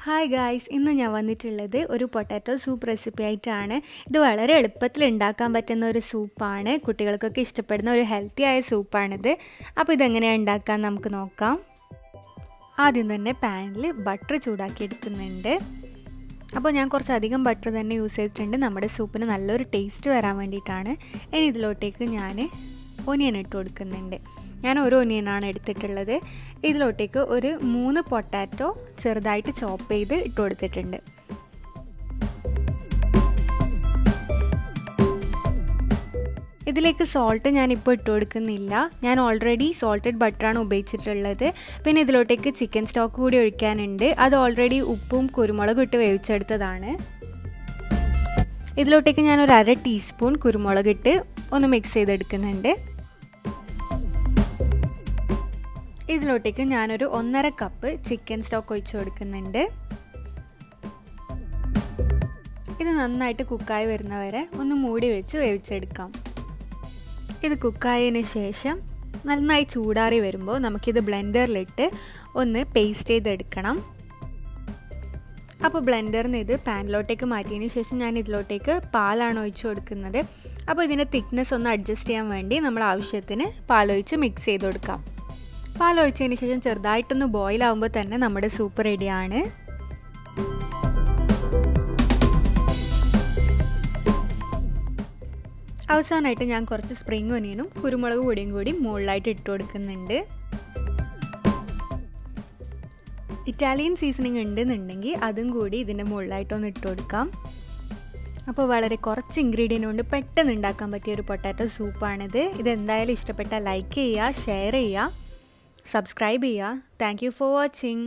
Hi guys, ഇന്ന് ഞാൻ വന്നിട്ടുള്ളത് ഒരു പൊട്ടാറ്റോ സൂപ്പ് റെസിപ്പി ആയിട്ടാണ്. ഇത് വളരെ എളുപ്പത്തിൽ ഉണ്ടാക്കാൻ പറ്റുന്ന ഒരു സൂപ്പാണ്. കുട്ടികൾക്കൊക്കെ ഇഷ്ടപ്പെടുന്ന ഒരു ഹെൽത്തി ആയ സൂപ്പാണിത്. അപ്പോൾ ഇതെങ്ങനെയാണ് ഉണ്ടാക്കാൻ നമുക്ക് നോക്കാം. ആദ്യം തന്നെ പാനിൽ ബട്ടർ ചൂടാക്കി എടുക്കുന്നുണ്ട്. അപ്പോൾ ഞാൻ കുറച്ചധികം ബട്ടർ തന്നെ യൂസ് ചെയ്തിട്ടുണ്ട്. നമ്മുടെ സൂപ്പിന് നല്ലൊരു ടേസ്റ്റ് വരാൻ വേണ്ടിയിട്ടാണ്. ഇനി ഇതിലോട്ടേക്ക് ഞാൻ ഒനിയൻ ഇട്ട് കൊടുക്കുന്നുണ്ട്. ഞാൻ ഒരു ഒനിയനാണ് എടുത്തിട്ടുള്ളത്. ഇതിലോട്ടേക്ക് ഒരു 3 പൊട്ടാറ്റോ ചെറുതായിട്ട് ചോപ്പ് ചെയ്ത് ഇട്ട് കൊടുത്തിട്ടുണ്ട്. ഇതിലേക്ക് സോൾട്ട് ഞാനിപ്പോൾ ഇട്ട് കൊടുക്കുന്നില്ല. ഞാൻ ഓൾറെഡി സോൾട്ടഡ് ബട്ടറാണ് ഉപയോഗിച്ചിട്ടുള്ളത്. പിന്നെ ഇതിലോട്ടേക്ക് ചിക്കൻ സ്റ്റോക്ക് കൂടി ഒഴിക്കാനുണ്ട്. അത് ഓൾറെഡി ഉപ്പും കുരുമുളകും ഇട്ട് വേവിച്ചെടുത്തതാണ്. ഇതിലോട്ടേക്ക് ഞാൻ ഒരു 1/2 ടീസ്പൂൺ കുരുമുളക് ഇട്ട് ഒന്ന് മിക്സ് ചെയ്തെടുക്കുന്നുണ്ട്. ഇതിലോട്ടേക്ക് ഞാനൊരു 1.5 കപ്പ് ചിക്കൻ സ്റ്റോക്ക് ഒഴിച്ചു കൊടുക്കുന്നുണ്ട്. ഇത് നന്നായിട്ട് കുക്കായി വരുന്നവരെ ഒന്ന് മൂടി വെച്ച് വേവിച്ചെടുക്കാം. ഇത് കുക്കായതിന് ശേഷം നന്നായി ചൂടാറി വരുമ്പോൾ നമുക്കിത് ബ്ലെൻഡറിലിട്ട് ഒന്ന് പേസ്റ്റ് ചെയ്തെടുക്കണം. അപ്പോൾ ബ്ലെൻഡറിൽ നിന്ന് ഇത് പാനിലോട്ടേക്ക് മാറ്റിയതിന് ശേഷം ഞാൻ ഇതിലോട്ടേക്ക് പാലാണ് ഒഴിച്ചു കൊടുക്കുന്നത്. അപ്പോൾ ഇതിൻ്റെ തിക്നെസ് ഒന്ന് അഡ്ജസ്റ്റ് ചെയ്യാൻ വേണ്ടി നമ്മൾ ആവശ്യത്തിന് പാലൊഴിച്ച് മിക്സ് ചെയ്ത് കൊടുക്കാം. പാലൊഴിച്ചതിന് ശേഷം ചെറുതായിട്ടൊന്ന് ബോയിൽ ആകുമ്പോൾ തന്നെ നമ്മുടെ സൂപ്പ് റെഡിയാണ്. അവസാനമായിട്ട് ഞാൻ കുറച്ച് സ്പ്രിംഗ് ഒനിയനും കുരുമുളക് പൊടിയും കൂടി മുകളിലായിട്ട് ഇട്ട് കൊടുക്കുന്നുണ്ട്. ഇറ്റാലിയൻ സീസണിങ് ഉണ്ടെന്നുണ്ടെങ്കിൽ അതും കൂടി ഇതിൻ്റെ മുകളിലായിട്ടൊന്ന് ഇട്ട് കൊടുക്കാം. അപ്പോൾ വളരെ കുറച്ച് ഇൻഗ്രീഡിയൻ്റ് കൊണ്ട് പെട്ടെന്ന് ഉണ്ടാക്കാൻ പറ്റിയ ഒരു പൊട്ടാറ്റോ സൂപ്പാണിത്. ഇതെന്തായാലും ഇഷ്ടപ്പെട്ടാൽ ലൈക്ക് ചെയ്യുക, ഷെയർ ചെയ്യുക, സബ്സ്ക്രൈബ് ചെയ്യുക. Thank you for watching.